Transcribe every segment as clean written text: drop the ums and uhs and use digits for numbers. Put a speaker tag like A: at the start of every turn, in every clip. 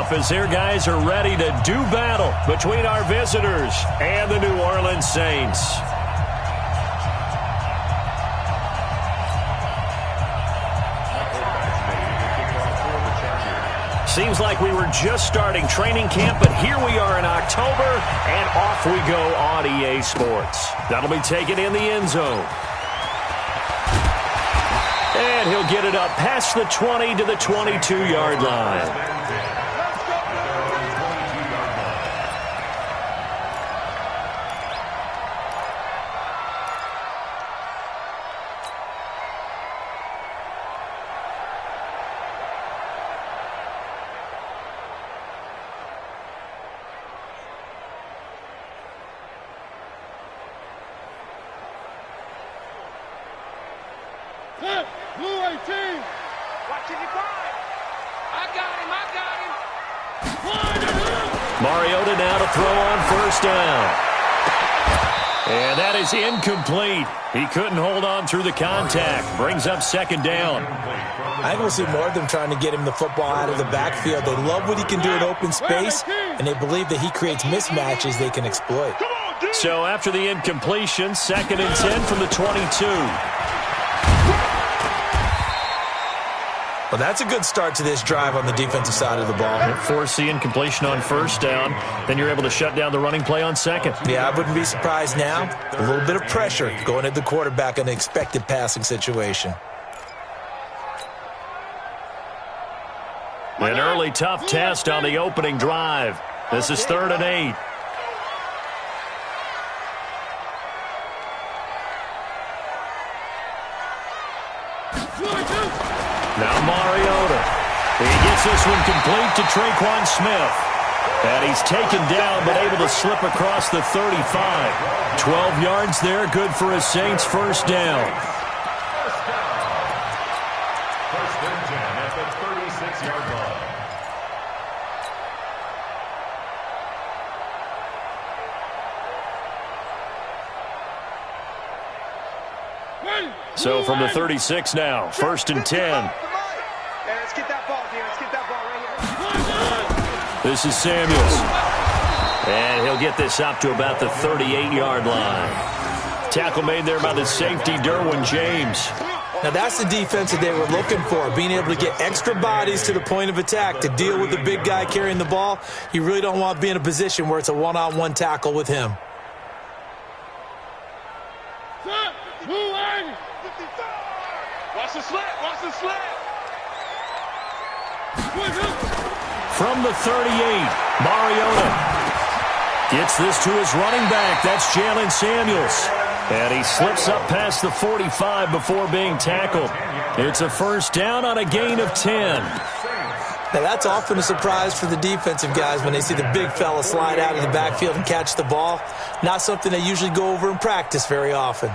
A: off as their guys are ready to do battle between our visitors and the New Orleans Saints. Seems like we were just starting training camp, but here we are in October, and off we go on EA Sports. That'll be taken in the end zone. And he'll get it up past the 20 to the 22-yard line.
B: Blue 18. Watching you five. I got him.
A: Mariota now to throw on first down. And that is incomplete. He couldn't hold on through the contact. Brings up second down.
C: I think we'll see more of them trying to get him the football out of the backfield. They love what he can do in open space, and they believe that he creates mismatches they can exploit.
A: So after the incompletion, 2nd and 10 from the 22.
C: Well, that's a good start to this drive on the defensive side of the ball.
A: Force the incompletion on first down. Then you're able to shut down the running play on second.
C: Yeah, I wouldn't be surprised now. A little bit of pressure going at the quarterback in an expected passing situation.
A: An early tough test on the opening drive. This is 3rd and 8. Now Mariota. He gets this one complete to Traquan Smith. And he's taken down but able to slip across the 35. 12 yards there, good for a Saints first down.
D: First and 10 at the 36-yard line.
A: So from the 36 now, 1st and 10.
B: Let's get that ball here. Let's get that ball right here.
A: This is Samuels. And he'll get this up to about the 38-yard line. Tackle made there by the safety, Derwin James.
C: Now that's the defense that they were looking for, being able to get extra bodies to the point of attack to deal with the big guy carrying the ball. You really don't want to be in a position where it's a one-on-one tackle with him.
B: Watch the slant. Watch the slant.
A: From the 38, Mariota gets this to his running back. That's Jalen Samuels. And he slips up past the 45 before being tackled. It's a first down on a gain of 10.
C: Now that's often a surprise for the defensive guys when they see the big fella slide out of the backfield and catch the ball. Not something they usually go over in practice very often.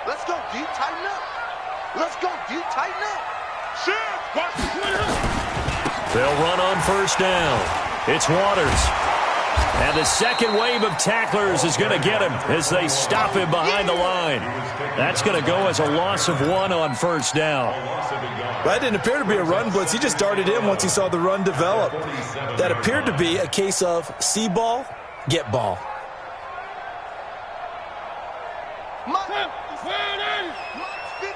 B: Let's go deep, tighten up. Let's go deep, tighten up.
A: They'll run on first down. It's Waters. And the second wave of tacklers is going to get him as they stop him behind the line. That's going to go as a loss of 1 on first down.
C: That didn't appear to be a run blitz. He just darted in once he saw the run develop. That appeared to be a case of see ball, get ball.
B: Mike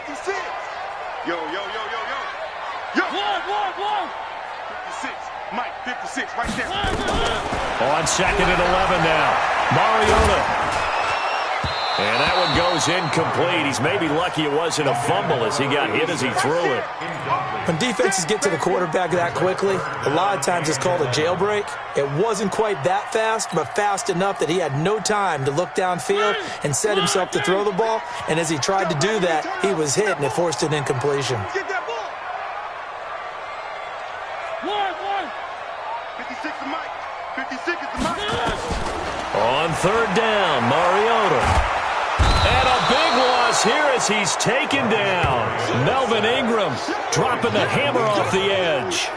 B: 56. Yo. One. 56. Mike 56 right there.
A: On 2nd and 11 now. Mariota. And that one goes incomplete. He's maybe lucky it wasn't a fumble as he got hit as he threw it.
C: When defenses get to the quarterback that quickly, a lot of times it's called a jailbreak. It wasn't quite that fast, but fast enough that he had no time to look downfield and set himself to throw the ball. And as he tried to do that, he was hit and it forced an incompletion.
B: Get that ball. One. 56 to Mike. 56 is to Mike.
A: On 3rd down, Mariota. And a big loss this here as he's taken down. Melvin Ingram dropping the hammer off the edge.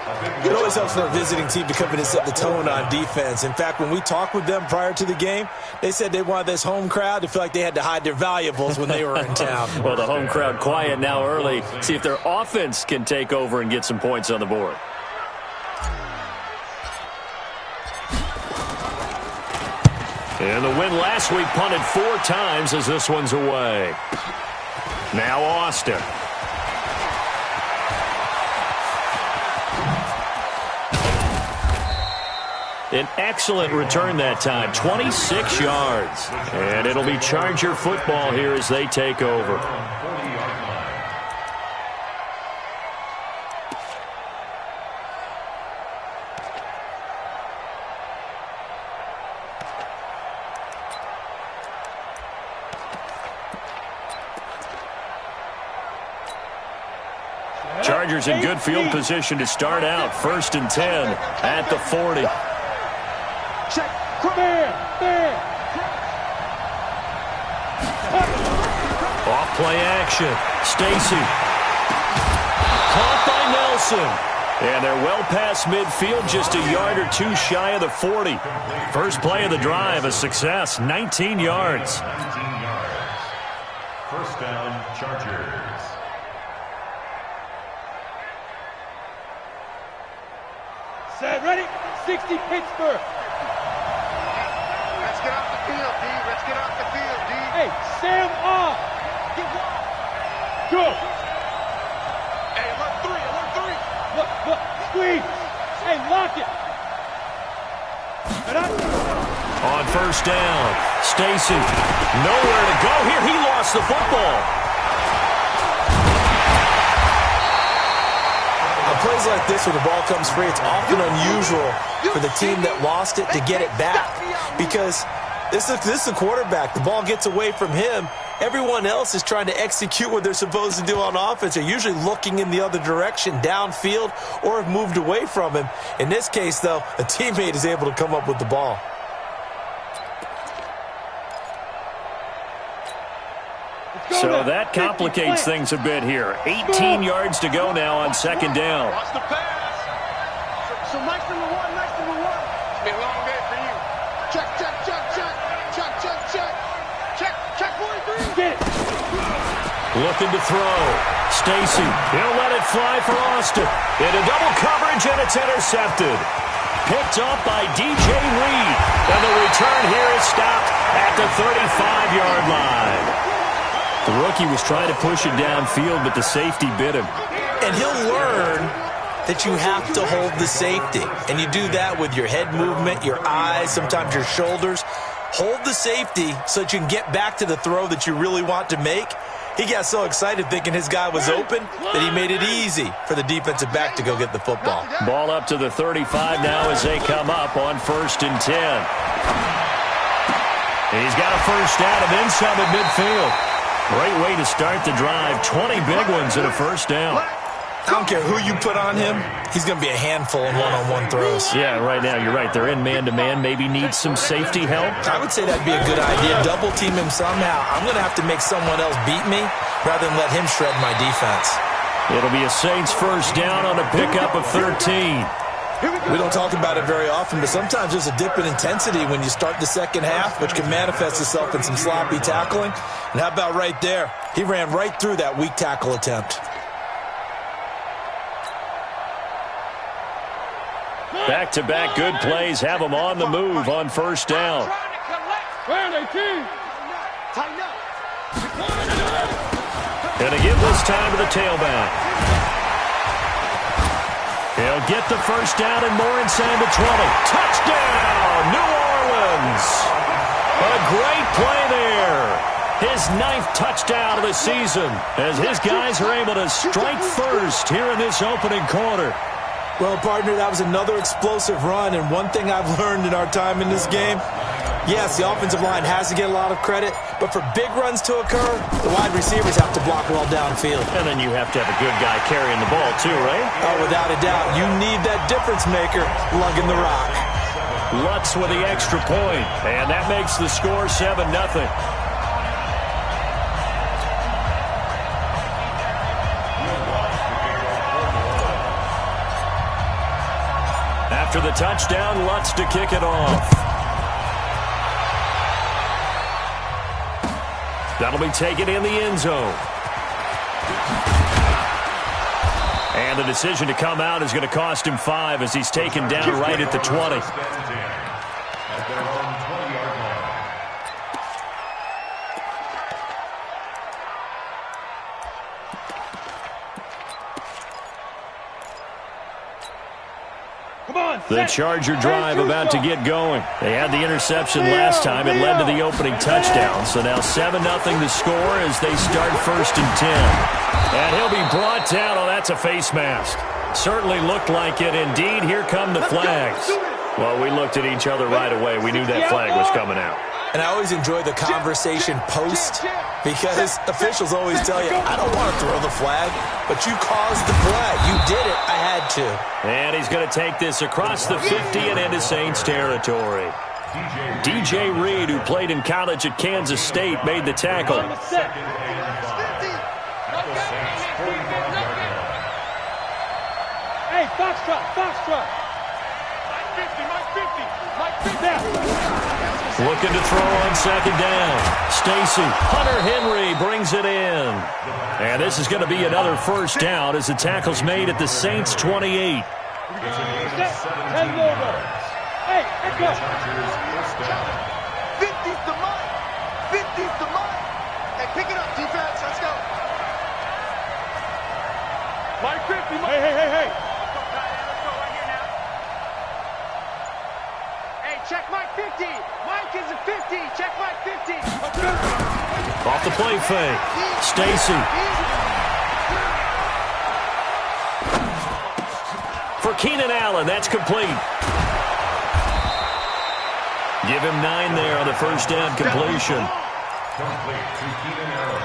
C: It always helps for a visiting team to come in and set the tone on defense. In fact, when we talked with them prior to the game, they said they wanted this home crowd to feel like they had to hide their valuables when they were in town.
A: Well, the home crowd quiet now early. See if their offense can take over and get some points on the board. And the win last week punted 4 times as this one's away. Now Austin. An excellent return that time, 26 yards. And it'll be Charger football here as they take over. Chargers in good field position to start out. 1st and 10 at the 40.
B: Check. There.
A: Off play action. Stacy. Caught by Nelson. And they're well past midfield, just a yard or 2 shy of the 40. First play of the drive, a success, 19 yards.
D: 19 yards. First down, Chargers.
E: Set, ready? 60 Pittsburgh.
B: Let's get off the field, D. Let's get off the field, D.
E: Hey, Sam off. Go.
B: Hey, alert 3.
E: Look, squeeze. Hey, lock it.
A: On first down, Stacy. Nowhere to go here. He lost the football.
C: Plays like this where the ball comes free, it's often unusual for the team that lost it to get it back, because this is a quarterback. The ball gets away from him. Everyone else is trying to execute what they're supposed to do on offense. They're usually looking in the other direction, downfield, or have moved away from him. In this case, though, a teammate is able to come up with the ball.
A: So that complicates things a bit here. 18 yards to go now on 2nd down.
B: Watch the pass. So nice number one. It's been a long day for you. Check. Check, 43.
E: Get it.
A: Looking to throw. Stacy. He'll let it fly for Austin. Into double coverage, and it's intercepted. Picked up by DJ Reed. And the return here is stopped at the 35-yard line. The rookie was trying to push it downfield, but the safety bit him.
C: And he'll learn that you have to hold the safety. And you do that with your head movement, your eyes, sometimes your shoulders. Hold the safety so that you can get back to the throw that you really want to make. He got so excited thinking his guy was open that he made it easy for the defensive back to go get the football.
A: Ball up to the 35 now as they come up on 1st and 10. He's got a first down and then some at midfield. Great way to start the drive. 20 big ones and a first down.
C: I don't care who you put on him. He's going to be a handful in one-on-one throws.
A: Yeah, right now you're right. They're in man-to-man. Maybe need some safety help.
C: I would say that'd be a good idea. Double team him somehow. I'm going to have to make someone else beat me rather than let him shred my defense.
A: It'll be a Saints first down on a pickup of 13.
C: We don't talk about it very often, but sometimes there's a dip in intensity when you start the second half, which can manifest itself in some sloppy tackling. And how about right there? He ran right through that weak tackle attempt.
A: Back-to-back good plays have them on the move on first down. And they give this time to the tailback. He'll get the first down and more inside the 20. Touchdown, New Orleans. A great play there. His 9th touchdown of the season as his guys are able to strike first here in this opening quarter.
C: Well, partner, that was another explosive run, and one thing I've learned in our time in this game, yes, the offensive line has to get a lot of credit, but for big runs to occur, the wide receivers have to block well downfield.
A: And then you have to have a good guy carrying the ball too, right?
C: Oh, without a doubt. You need that difference maker lugging the rock.
A: Lutz with the extra point, and that makes the score 7-0. After the touchdown, Lutz to kick it off. That'll be taken in the end zone. And the decision to come out is going to cost him 5 as he's taken down right at the 20.
D: At their own 20-yard line.
E: Come on,
A: The Charger drive about to get going. They had the interception last time. It led to the opening touchdown. So now 7-0 the score as they start 1st and 10. And he'll be brought down. Oh, that's a face mask. Certainly looked like it. Indeed, here come the flags. Well, we looked at each other right away. We knew that flag was coming out.
C: And I always enjoy the conversation post because officials always tell you, I don't want to throw the flag, but you caused the play. You did it. I had to.
A: And he's going to take this across the 50 and into Saints territory. DJ Reed, who played in college at Kansas State, made the tackle.
E: Hey, foxtrot, foxtrot. Mike 50, Mike 50, Mike 50.
A: Looking to throw on 2nd down. Stacy, Hunter Henry brings it in. And this is going to be another 1st down as the tackle's made at the Saints 28.
E: 10 logo. Hey, echo.
B: 50's the mark. 50's the mark. Hey, pick it up, defense. Let's go.
E: Mike 50, Mike. Hey.
B: Let's go right here now. Hey, check Mike 50. Mike is a 50. Check Mike 50.
A: Off the play fake. Stacy. For Keenan Allen, that's complete. Give him 9 there on the 1st down completion.
D: Complete to Keenan Allen.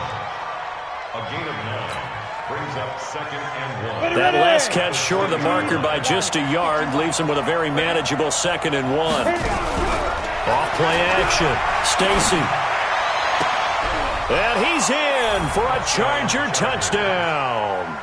D: A gain of 9. Brings up 2nd and 1.
A: That last catch short of the marker by just a yard leaves him with a very manageable 2nd and 1. Off play action. Stacy. And he's in for a Charger touchdown.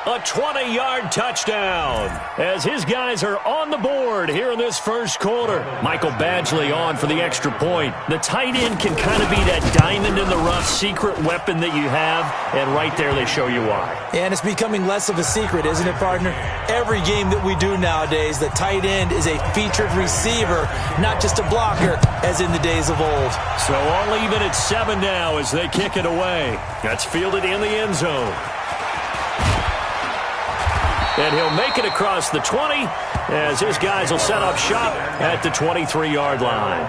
A: A 20-yard touchdown as his guys are on the board here in this 1st quarter. Michael Badgley on for the extra point. The tight end can kind of be that diamond in the rough secret weapon that you have, and right there they show you why.
C: And it's becoming less of a secret, isn't it, partner? Every game that we do nowadays, the tight end is a featured receiver, not just a blocker, as in the days of old.
A: So all even at 7 now as they kick it away. That's fielded in the end zone. And he'll make it across the 20 as his guys will set up shop at the 23-yard line.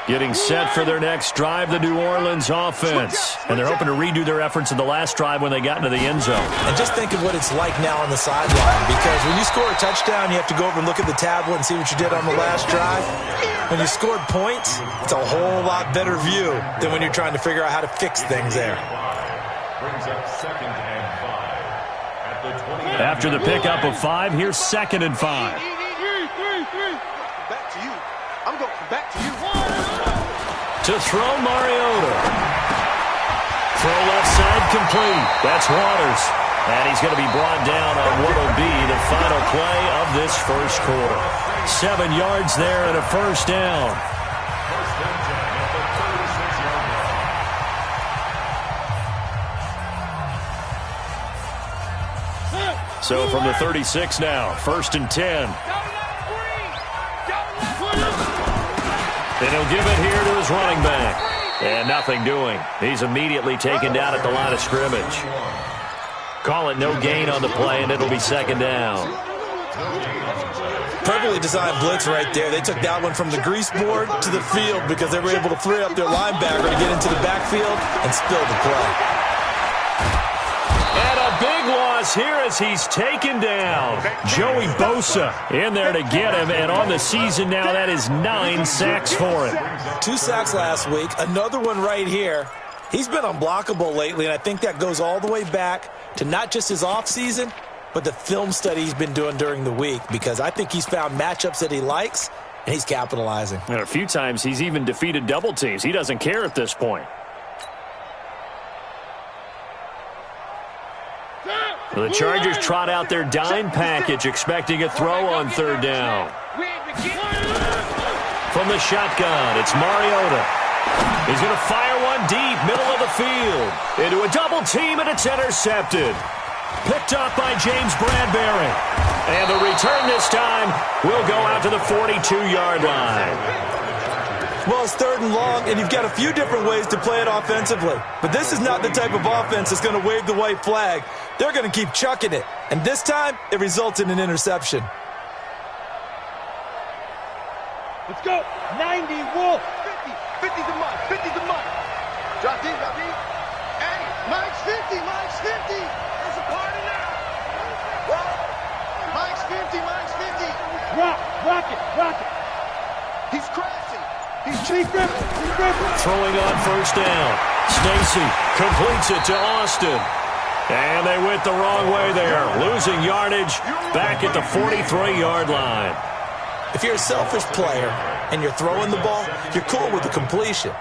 A: Getting set for their next drive, the New Orleans offense. And they're hoping to redo their efforts in the last drive when they got into the end zone.
C: And just think of what it's like now on the sideline, because when you score a touchdown, you have to go over and look at the tablet and see what you did on the last drive. When you scored points, it's a whole lot better view than when you're trying to figure out how to fix things there.
D: Brings up 2nd and 5. At the 20.
A: After the pickup of 5, here's 2nd and 5.
E: Three.
B: Back to you. I'm going back to you.
A: To throw Mariota. Throw left side complete. That's Waters. And he's going to be brought down on what will be the final play of this 1st quarter. 7 yards there and a 1st down.
D: 1st and 10 at the 36-yard line.
A: So from the 36 now, 1st and 10. And he'll give it here to his running back. And nothing doing. He's immediately taken down at the line of scrimmage. Call it no gain on the play, and it'll be 2nd down.
C: Perfectly designed blitz right there. They took that one from the grease board to the field because they were able to free up their linebacker to get into the backfield and spill the play.
A: And a big loss here as he's taken down. Joey Bosa in there to get him, and on the season now, that is 9 sacks for him.
C: 2 sacks last week, another one right here. He's been unblockable lately, and I think that goes all the way back to not just his offseason, but the film study he's been doing during the week, because I think he's found matchups that he likes, and he's capitalizing.
A: And a few times he's even defeated double teams. He doesn't care at this point. The Chargers trot out their dime package, expecting a throw on third down. From the shotgun, it's Mariota. He's going to fire one deep, middle of the field. Into a double team, and it's intercepted. Picked up by James Bradbury. And the return this time will go out to the 42-yard line.
C: Well, it's third and long, and you've got a few different ways to play it offensively. But this is not the type of offense that's going to wave the white flag. They're going to keep chucking it. And this time, it results in an interception.
E: Let's go. 90, Wolf.
B: 50 to Mike. 50 to Mike. Drop deep, drop deep. Hey, Mike's 50. Mike's 50. There's a party now. Mike's 50. Mike's 50.
E: Rock it.
B: He's crashing.
A: Throwing on first down. Stacy completes it to Austin. And they went the wrong way there. Losing yardage back at the 43-yard line.
C: If you're a selfish player and you're throwing the ball, you're cool with the completion.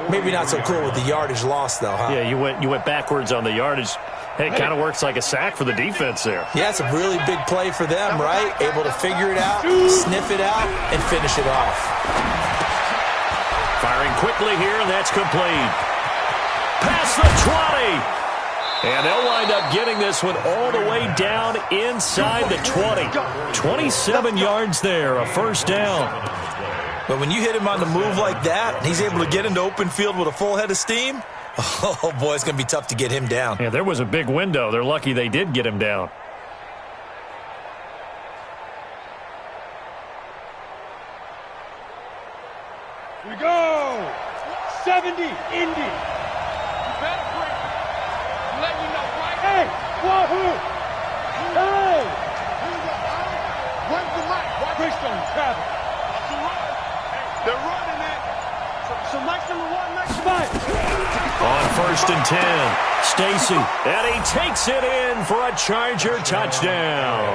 C: Maybe not so cool with the yardage loss, though, huh?
A: Yeah, you went backwards on the yardage. Hey, it kind of works like a sack for the defense there.
C: Yeah, it's a really big play for them, right? Able to figure it out, sniff it out, and finish it off.
A: Firing quickly here, and that's complete. Past the 20. And they'll wind up getting this one all the way down inside the 20. 27 yards there, a first down.
C: But when you hit him on the move like that, and he's able to get into open field with a full head of steam, oh, boy, it's going to be tough to get him down.
A: Yeah, there was a big window. They're lucky they did get him down.
E: Here we go. 70, Indy.
B: You better bring it. I'm letting you know right now.
E: Hey, wahoo. Hey.
B: Run for Mike. Watch
E: Christian, travel.
B: the run. They're running it. So Mike's number one. Mike's
E: Mike.
A: On first and 10, Stacy, and he takes it in for a Charger touchdown.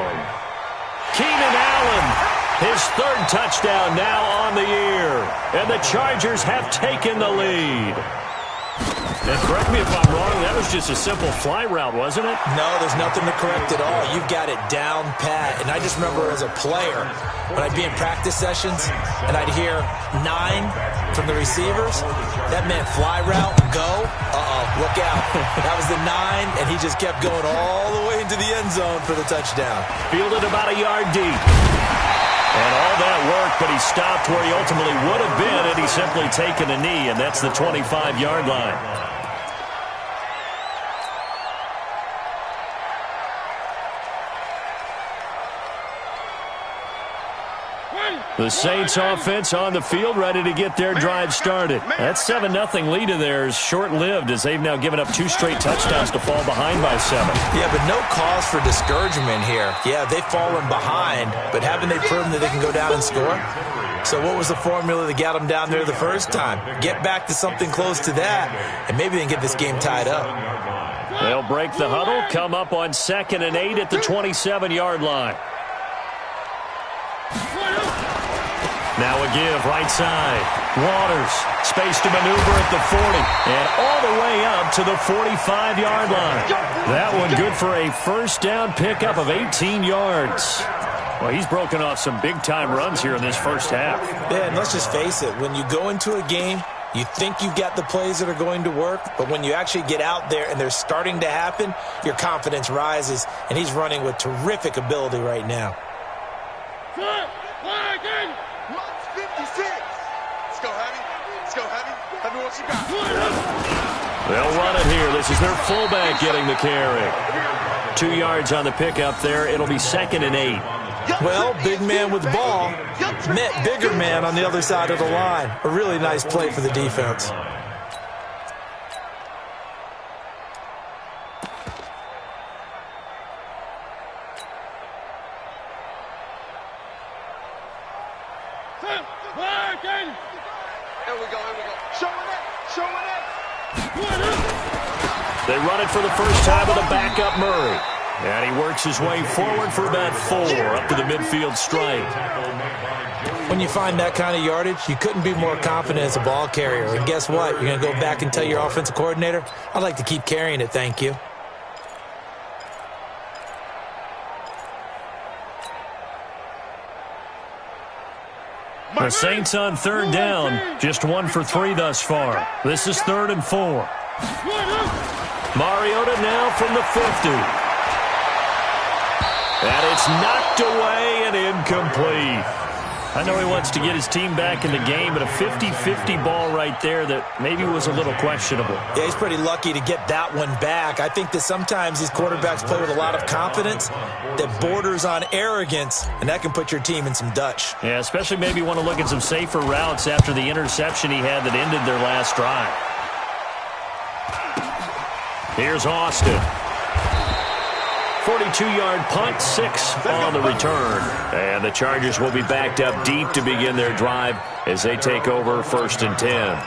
A: Keenan Allen, his third touchdown now on the year, and the Chargers have taken the lead. And correct me if I'm wrong, that was just a simple fly route, wasn't it?
C: No, there's nothing to correct at all. You've got it down pat. And I just remember as a player, when I'd be in practice sessions and I'd hear 9 from the receivers, that meant fly route, go. Look out. That was the 9, and he just kept going all the way into the end zone for the touchdown.
A: Fielded about a yard deep. And all that work, but he stopped where he ultimately would have been had he simply taken a knee, and that's the 25-yard line. The Saints offense on the field, ready to get their drive started. That 7-0 lead of theirs short-lived as they've now given up 2 straight touchdowns to fall behind by 7.
C: Yeah, but no cause for discouragement here. Yeah, they've fallen behind, but haven't they proven that they can go down and score? So what was the formula that got them down there the first time? Get back to something close to that, and maybe they can get this game tied up.
A: They'll break the huddle, come up on 2nd and 8 at the 27-yard line. Now a give, right side. Waters, space to maneuver at the 40, and all the way up to the 45-yard line. That one good for a first down pickup of 18 yards. Well, he's broken off some big-time runs here in this first half.
C: Yeah, and let's just face it. When you go into a game, you think you've got the plays that are going to work, but when you actually get out there and they're starting to happen, your confidence rises, and he's running with terrific ability right now.
B: Mike's 56. Let's go, Heavy. Let's go, Heavy. Heavy, what you got?
A: They'll run it here. This is their fullback getting the carry. 2 yards on the pickup there. It'll be 2nd and 8.
C: Well, big man with the ball met bigger man on the other side of the line. A really nice play for the defense.
B: Here we go. Showing it.
A: They run it for the first time with a backup Murray. And he works his way forward for about 4 up to the midfield stripe.
C: When you find that kind of yardage, you couldn't be more confident as a ball carrier. And guess what? You're going to go back and tell your offensive coordinator, I'd like to keep carrying it, thank you.
A: The Saints on third down, just 1 for 3 thus far. This is 3rd and 4. Mariota now from the 50. And it's knocked away and incomplete. I know he wants to get his team back in the game, but a 50-50 ball right there that maybe was a little questionable.
C: Yeah, he's pretty lucky to get that one back. I think that sometimes these quarterbacks play with a lot of confidence that borders on arrogance, and that can put your team in some Dutch.
A: Yeah, especially maybe want to look at some safer routes after the interception he had that ended their last drive. Here's Austin. 42-yard punt, 6 on the return. And the Chargers will be backed up deep to begin their drive as they take over 1st and 10.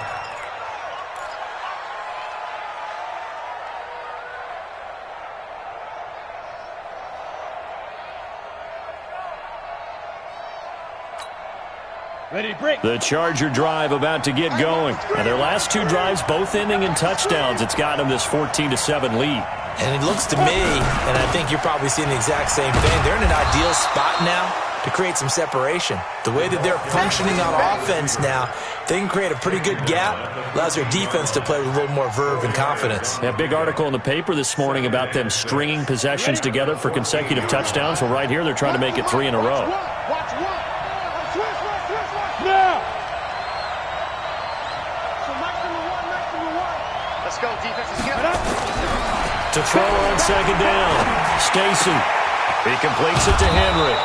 E: Ready, break.
A: The Charger drive about to get going. And their last 2 drives both ending in touchdowns. It's got them this 14-7 lead.
C: And it looks to me, and I think you're probably seeing the exact same thing, they're in an ideal spot now to create some separation. The way that they're functioning on offense now, they can create a pretty good gap, allows their defense to play with a little more verve and confidence.
A: Yeah, big article in the paper this morning about them stringing possessions together for consecutive touchdowns. Well, right here, they're trying to make it 3 in a row.
B: Watch one. Switch.
E: Now.
B: So Mike's number one. Let's go, defense. Get up.
A: To throw on 2nd down. Stacy. He completes it to Henry.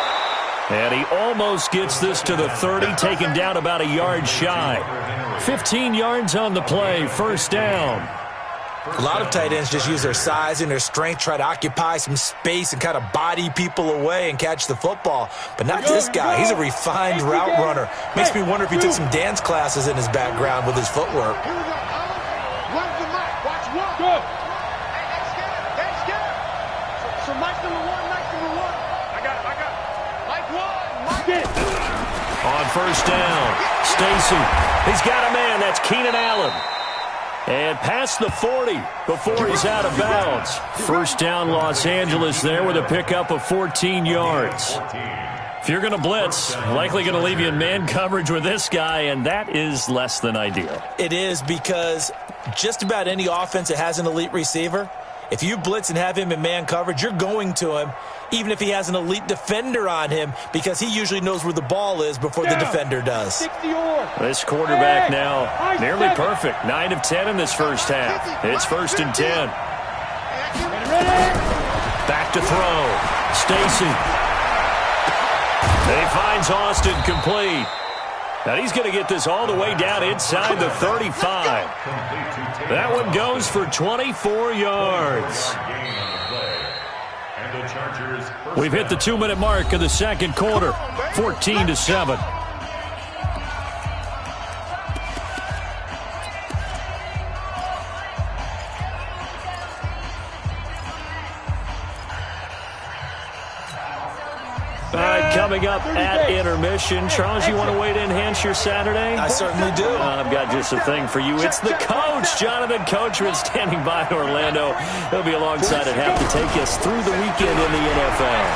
A: And he almost gets this to the 30, taken down about a yard shy. 15 yards on the play, 1st down.
C: A lot of tight ends just use their size and their strength, try to occupy some space and kind of body people away and catch the football. But not this guy. He's a refined route runner. Makes me wonder if he took some dance classes in his background with his footwork.
B: Here we go, Alan. Run the mic. Watch one.
E: Good.
B: Hey, scared. So Mike's number one. I got it. Mike one.
E: Get.
A: On 1st down, Stacy. He's got a man. That's Keenan Allen. And past the 40 before he's out of bounds. 1st down, Los Angeles there with a pickup of 14 yards. If you're going to blitz, likely going to leave you in man coverage with this guy, and that is less than ideal.
C: It is, because just about any offense that has an elite receiver, if you blitz and have him in man coverage, you're going to him, even if he has an elite defender on him, because he usually knows where the ball is before the defender does.
E: 60 or.
A: This quarterback now nearly perfect. 9 of 10 in this first half. It's 1st and 10. Back to throw. Stacy. He finds Austin complete. Now he's going to get this all the way down inside the 35. That one goes for 24 yards. We've hit the 2-minute mark of the 2nd quarter. 14-7. All right, coming up at intermission. Charles, you want to wait to enhance your Saturday?
C: I certainly do.
A: I've got just a thing for you. It's the coach, Jonathan Coachman, standing by in Orlando. He'll be alongside at half to take us through the weekend in the NFL.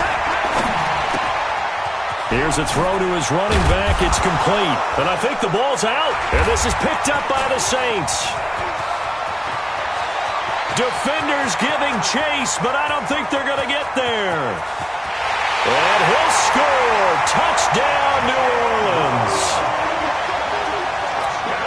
A: Here's a throw to his running back. It's complete. And I think the ball's out. And this is picked up by the Saints. Defenders giving chase, but I don't think they're going to get there. And he'll score. Touchdown, New Orleans.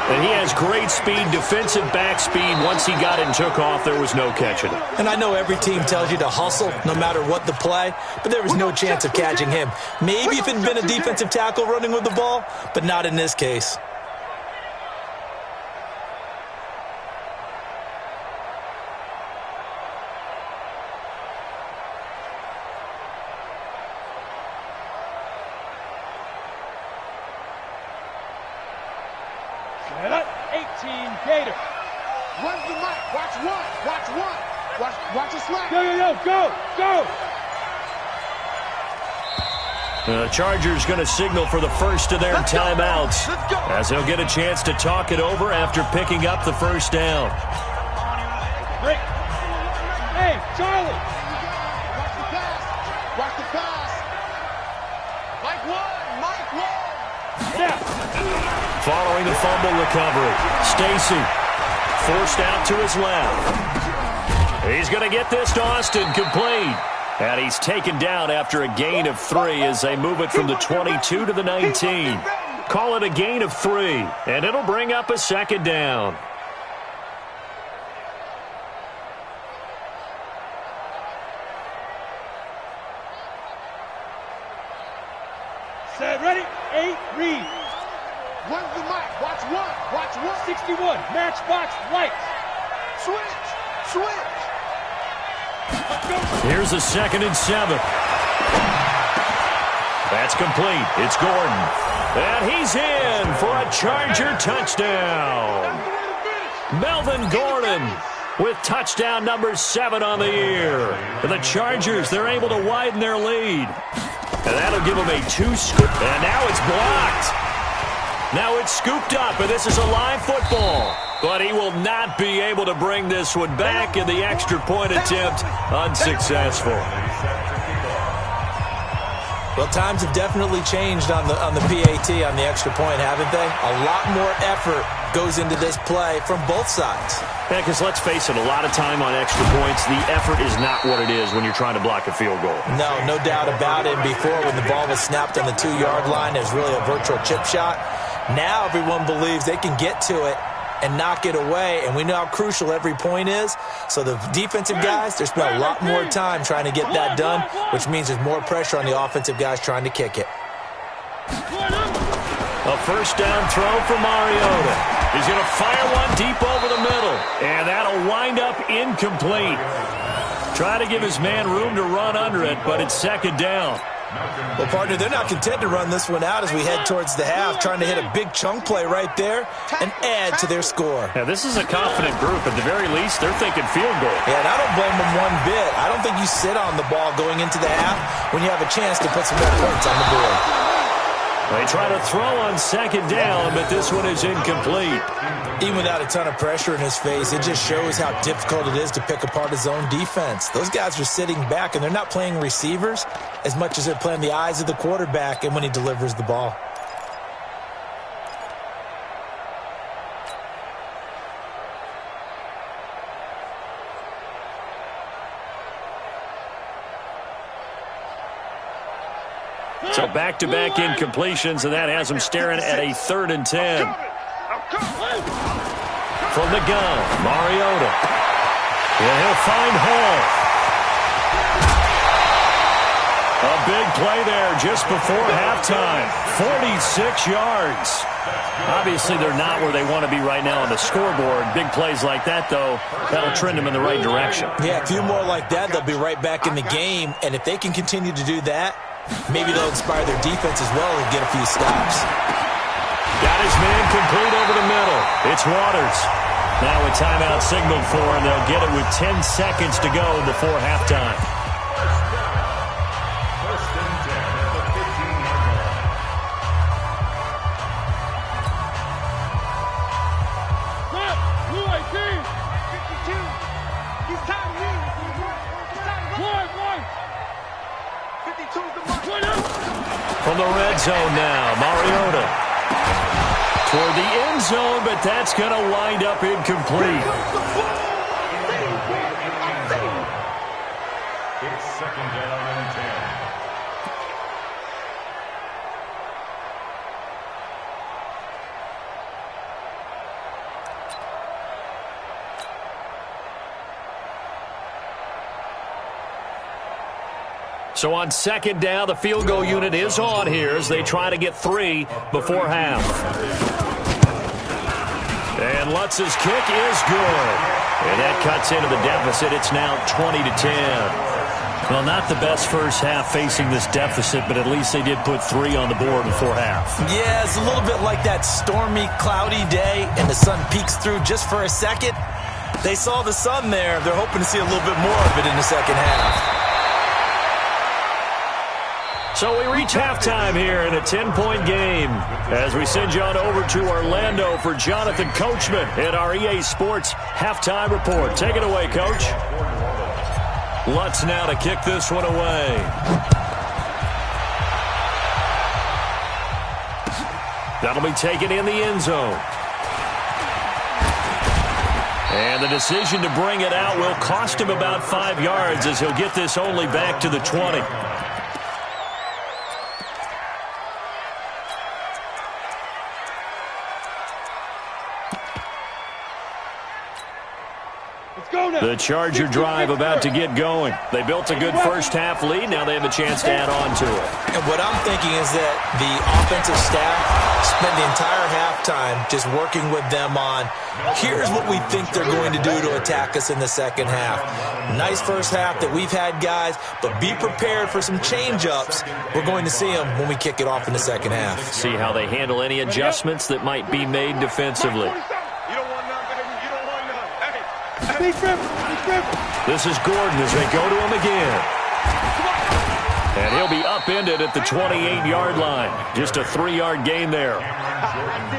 A: And he has great speed, defensive back speed. Once he got it and took off, there was no catching it.
C: And I know every team tells you to hustle no matter what the play, but there was no chance of catching him. Maybe if it had been a defensive tackle running with the ball, but not in this case.
E: Set up. 18 Gator.
B: Run the mic. Watch one. Watch it slap.
E: Go.
A: The Chargers going to signal for the first of their timeouts, as he'll get a chance to talk it over after picking up the 1st down.
E: Break. Hey, Charlie.
B: Watch the pass. Mike one.
A: Following the fumble recovery, Stacy forced out to his left. He's going to get this to Austin, complete. And he's taken down after a gain of 3 as they move it from the 22 to the 19. Call it a gain of 3, and it'll bring up a second down.
E: Set, ready, 8, read.
B: When's the mic? Watch one. Watch one.
E: 61, matchbox, lights.
B: Switch. Switch.
A: Here's a 2nd and 7. That's complete. It's Gordon. And he's in for a Charger touchdown. Melvin Gordon with touchdown number 7 on the year. For the Chargers, they're able to widen their lead. And that'll give them a 2-scoop. And now it's blocked. Now it's scooped up, and this is a live football. But he will not be able to bring this one back, in the extra point attempt unsuccessful.
C: Well, times have definitely changed on the PAT, on the extra point, haven't they? A lot more effort goes into this play from both sides.
A: Yeah, because let's face it, a lot of time on extra points, the effort is not what it is when you're trying to block a field goal.
C: No doubt about it. Before, when the ball was snapped on the 2-yard line, it was really a virtual chip shot. Now everyone believes they can get to it and knock it away, and we know how crucial every point is. So the defensive guys, they spend a lot more time trying to get that done, which means there's more pressure on the offensive guys trying to kick it.
A: A first down throw for Mariota. He's going to fire one deep over the middle, and that'll wind up incomplete. Try to give his man room to run under it, but it's 2nd down.
C: Well, partner, they're not content to run this one out as we head towards the half, trying to hit a big chunk play right there and add to their score.
A: Now, this is a confident group. At the very least, they're thinking field goal.
C: Yeah, and I don't blame them one bit. I don't think you sit on the ball going into the half when you have a chance to put some more points on the board.
A: They try to throw on 2nd down, but this one is incomplete.
C: Even without a ton of pressure in his face, it just shows how difficult it is to pick apart his own defense. Those guys are sitting back, and they're not playing receivers as much as they're playing the eyes of the quarterback and when he delivers the ball.
A: So back-to-back incompletions, and that has him staring at a 3rd and 10. From the gun, Mariota. And he'll find Hall. A big play there just before halftime. 46 yards. Obviously, they're not where they want to be right now on the scoreboard. Big plays like that, though, that'll trend them in the right direction.
C: Yeah, a few more like that, they'll be right back in the game. And if they can continue to do that, maybe they'll inspire their defense as well and get a few stops.
A: Got his man complete over the middle. It's Waters. Now a timeout signaled for, and they'll get it with 10 seconds to go before halftime.
D: First and 10 at the 15-yard line.
E: Stop! Blue 18!
B: 52. He's time to leave. He's time to run.
E: One!
B: 52 is the mark.
A: From the red zone now, Mariota. Toward the end zone, but that's going to wind up incomplete.
D: It's 2nd down and 10.
A: So on 2nd down, the field goal unit is on here as they try to get 3 before half. And Lutz's kick is good. And that cuts into the deficit. It's now 20-10. Well, not the best first half facing this deficit, but at least they did put 3 on the board before half.
C: Yeah, it's a little bit like that stormy, cloudy day, and the sun peeks through just for a second. They saw the sun there. They're hoping to see a little bit more of it in the second half.
A: So we reach halftime here in a 10-point game as we send you on over to Orlando for Jonathan Coachman in our EA Sports Halftime Report. Take it away, Coach. Lutz now to kick this one away. That'll be taken in the end zone. And the decision to bring it out will cost him about 5 yards as he'll get this only back to the 20. The Charger drive about to get going. They built a good first-half lead. Now they have a chance to add on to it.
C: And what I'm thinking is that the offensive staff spend the entire halftime just working with them on, here's what we think they're going to do to attack us in the second half. Nice first half that we've had, guys, but be prepared for some change-ups. We're going to see them when we kick it off in the second half.
A: See how they handle any adjustments that might be made defensively. This is Gordon as they go to him again. And he'll be upended at the 28-yard line. Just a 3-yard gain there.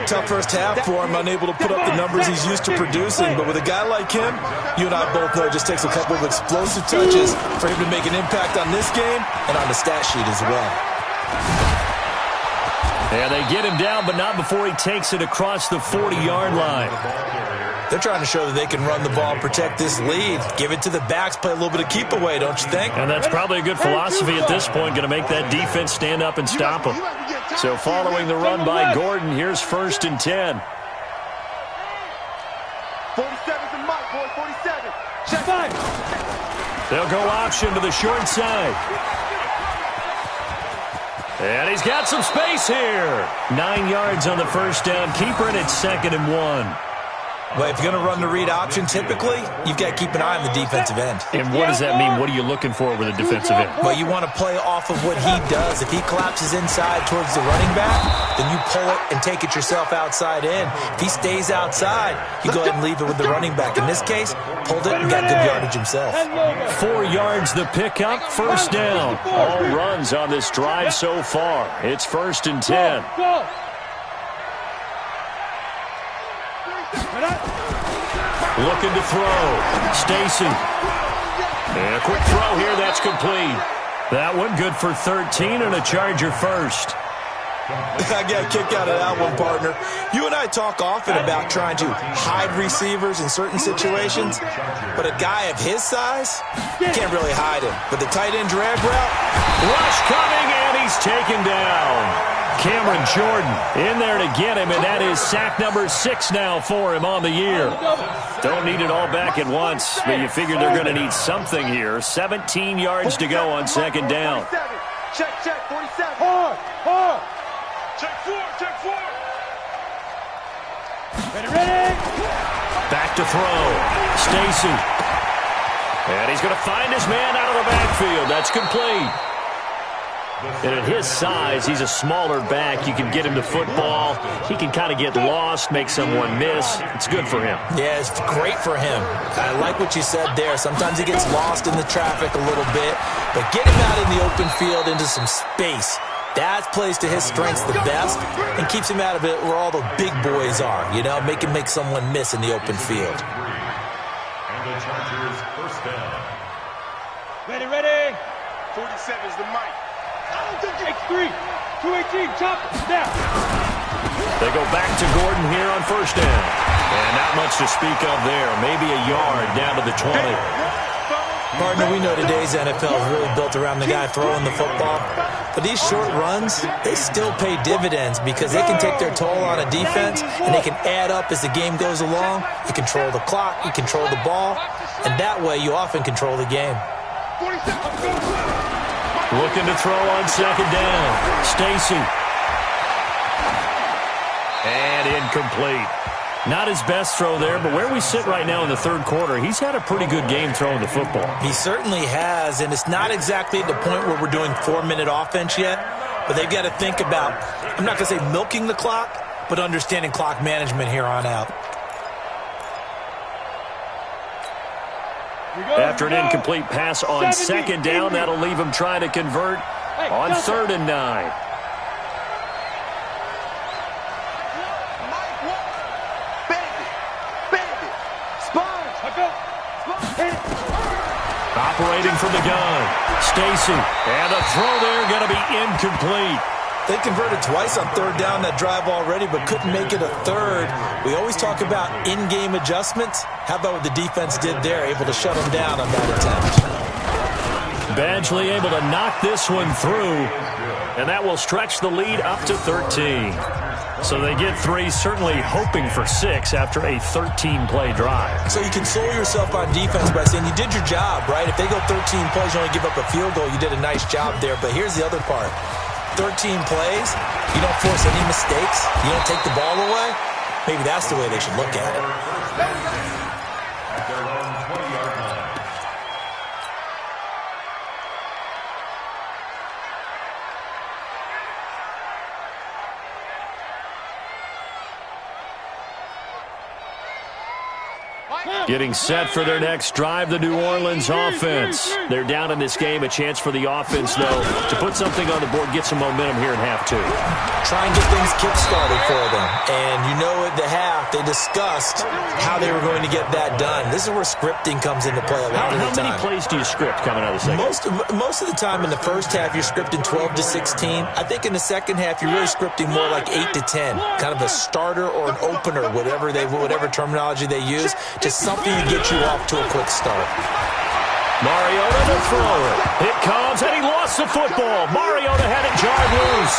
C: Tough first half for him, unable to put up the numbers he's used to producing. But with a guy like him, you and I both know it just takes a couple of explosive touches for him to make an impact on this game and on the stat sheet as well.
A: And they get him down, but not before he takes it across the 40-yard line.
C: They're trying to show that they can run the ball, protect this lead, give it to the backs, play a little bit of keep away, don't you think?
A: And that's probably a good philosophy at this point, going to make that defense stand up and stop him. So following the run by Gordon, here's 1st and 10.
B: 47's the mic, boy, 47. Check.
A: They'll go option to the short side. And he's got some space here. 9 yards on the first down keeper, and it's 2nd and 1.
C: Well, if you're going to run the read option, typically, you've got to keep an eye on the defensive end.
A: And what does that mean? What are you looking for with a defensive end?
C: Well, you want to play off of what he does. If he collapses inside towards the running back, then you pull it and take it yourself outside in. If he stays outside, you go ahead and leave it with the running back. In this case, pulled it and got good yardage himself.
A: 4 yards the pickup, 1st down. All runs on this drive so far. It's 1st and 10. Looking to throw. Stacy. And a quick throw here. That's complete. That one good for 13 and a Charger first.
C: I got a kick out of that one, partner. You and I talk often about trying to hide receivers in certain situations, but a guy of his size, you can't really hide him. With the tight end drag route,
A: rush coming, and he's taken down. Cameron Jordan in there to get him, and that is sack number 6 now for him on the year. Don't need it all back at once, but you figure they're going to need something here. 17 yards to go on 2nd down.
B: Check, 47.
E: Hard.
B: Check 4.
E: Ready.
A: Back to throw. Stacy. And he's going to find his man out of the backfield. That's complete. And at his size, he's a smaller back. You can get him to football. He can kind of get lost, make someone miss. It's good for him.
C: Yeah, it's great for him. I like what you said there. Sometimes he gets lost in the traffic a little bit, but get him out in the open field into some space. That plays to his strengths the best and keeps him out of it where all the big boys are, you know, make him make someone miss in the open field.
D: And the Chargers 1st down.
E: Ready.
B: 47's the mic.
E: X3, 218, chop it down.
A: They go back to Gordon here on 1st down. And not much to speak of there. Maybe a yard down to the 20.
C: Partner, we know today's NFL is really built around the guy throwing the football. But these short runs, they still pay dividends because they can take their toll on a defense and they can add up as the game goes along. You control the clock, you control the ball, and that way you often control the game.
A: Looking to throw on 2nd down. Stacy. And incomplete. Not his best throw there, but where we sit right now in the 3rd quarter, he's had a pretty good game throwing the football.
C: He certainly has, and it's not exactly at the point where we're doing 4-minute offense yet, but they've got to think about, I'm not going to say milking the clock, but understanding clock management here on out.
A: After an incomplete pass on 2nd down, that'll leave him trying to convert on 3rd and 9. Operating from the gun, Stacy, and the throw there going to be incomplete.
C: They converted twice on third down that drive already, but couldn't make it a third. We always talk about in-game adjustments. How about what the defense did there, able to shut them down on that attempt?
A: Badgley able to knock this one through, and that will stretch the lead up to 13. So they get 3, certainly hoping for 6 after a 13-play drive.
C: So you console yourself on defense by saying you did your job, right? If they go 13 plays, you only give up a field goal, you did a nice job there. But here's the other part. 13 plays, you don't force any mistakes, you don't take the ball away. Maybe that's the way they should look at it.
A: Getting set for their next drive, the New Orleans offense. They're down in this game. A chance for the offense, though, to put something on the board, get some momentum here in half 2.
C: Try and get things kick-started for them. And you know at the half, they discussed how they were going to get that done. This is where scripting comes into play a lot of the time.
A: How many plays do you script coming out of the second?
C: Most of the time in the first half, you're scripting 12 to 16. I think in the second half, you're really scripting more like 8 to 10. Kind of a starter or an opener, whatever terminology they use. Just something to get you off to a quick start.
A: Mariota to throw it. It comes, and he lost the football. Mariota had it jarred loose.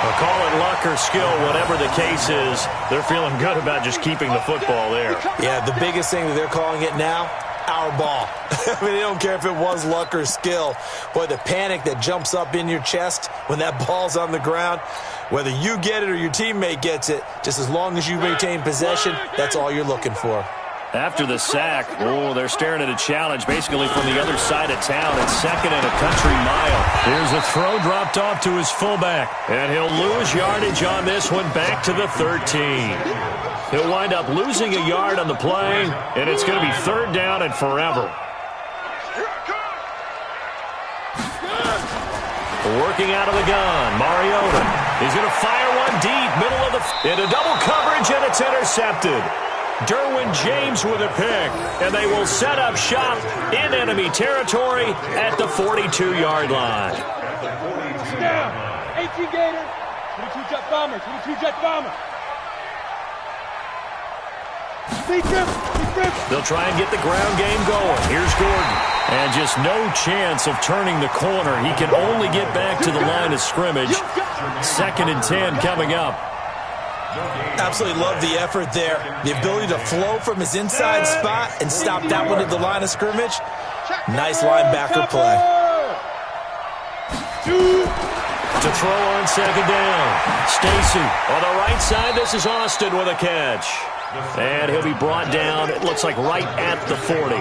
A: We'll call it luck or skill, whatever the case is. They're feeling good about just keeping the football there.
C: Yeah, the biggest thing that they're calling it now, our ball. I mean, they don't care if it was luck or skill. Boy, the panic that jumps up in your chest when that ball's on the ground, whether you get it or your teammate gets it, just as long as you retain possession, that's all you're looking for.
A: After the sack, they're staring at a challenge basically from the other side of town. It's 2nd and a country mile. Here's a throw dropped off to his fullback, and he'll lose yardage on this one back to the 13. He'll wind up losing a yard on the play, and it's going to be 3rd down and forever. Working out of the gun, Mariota. He's going to fire one deep, middle of the... into double coverage, and it's intercepted. Derwin James with a pick, and they will set up shop in enemy territory at the 42-yard line.
E: Down. 18 Gators. 22 Jet Bombers. 22 Jet Bombers.
A: They'll try and get the ground game going. Here's Gordon. And just no chance of turning the corner. He can only get back to the line of scrimmage. 2nd and 10 coming up.
C: Absolutely love the effort there. The ability to flow from his inside spot and stop that one at the line of scrimmage. Nice linebacker play.
A: To throw on 2nd down. Stacy on the right side. This is Austin with a catch. And he'll be brought down, it looks like right at the 40.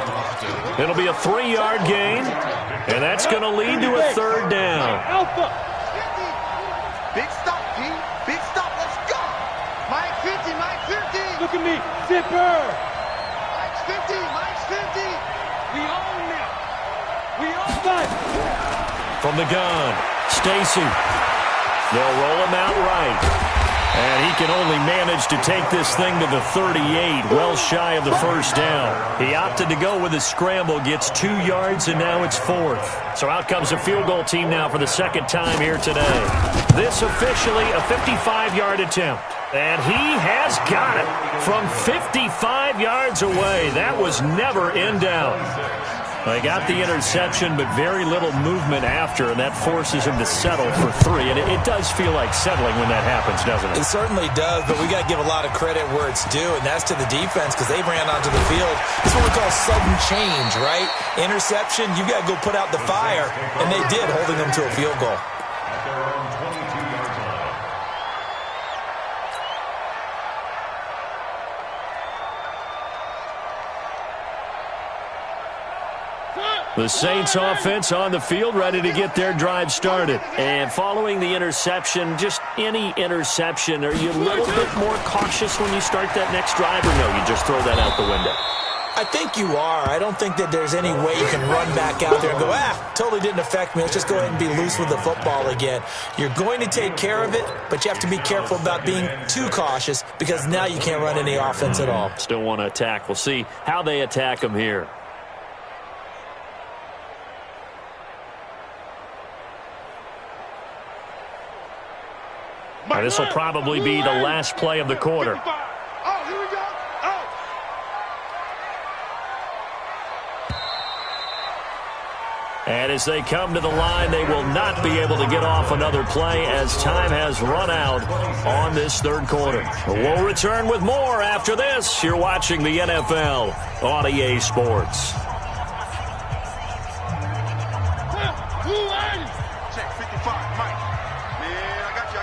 A: It'll be a 3-yard gain, and that's going to lead to a 3rd down.
E: Alpha.
B: Big stop, P. Big stop. Let's go. Mike 50, Mike 50.
E: Look at me. Zipper.
B: Mike's 50, Mike's 50.
E: We own now. We own that.
A: From the gun, Stacy. They'll roll him out right. And he can only manage to take this thing to the 38, well shy of the 1st down. He opted to go with a scramble, gets 2 yards, and now it's 4th. So out comes a field goal team now for the 2nd time here today. This officially a 55-yard attempt. And he has got it from 55 yards away. That was never in doubt. They got the interception, but very little movement after, and that forces him to settle for 3. And it does feel like settling when that happens, doesn't it?
C: It certainly does, but we got to give a lot of credit where it's due, and that's to the defense because they ran onto the field. It's what we call sudden change, right? Interception, you got to go put out the fire, and they did, holding them to a field goal.
A: The Saints offense on the field, ready to get their drive started. And following the interception, just any interception, are you a little bit more cautious when you start that next drive, or no, you just throw that out the window?
C: I think you are. I don't think that there's any way you can run back out there and go, totally didn't affect me. Let's just go ahead and be loose with the football again. You're going to take care of it, but you have to be careful about being too cautious because now you can't run any offense at all.
A: Still want to attack. We'll see how they attack them here. Now, this will probably be the last play of the quarter.
B: Oh, here we go. Oh.
A: And as they come to the line, they will not be able to get off another play as time has run out on this third quarter. We'll return with more after this. You're watching the NFL on EA Sports.
B: Check 55, Mike. Man, I got you.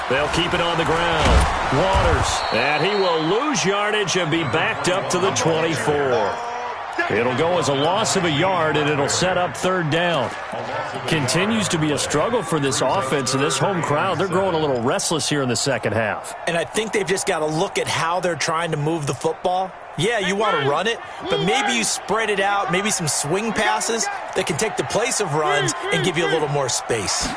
A: They'll keep it on the ground. Waters, and he will lose yardage and be backed up to the 24. It'll go as a loss of a yard, and it'll set up third down. Continues to be a struggle for this offense and this home crowd. They're growing a little restless here in the second half.
C: And I think they've just got to look at how they're trying to move the football. Yeah, you want to run it, but maybe you spread it out, maybe some swing passes that can take the place of runs and give you a little more space.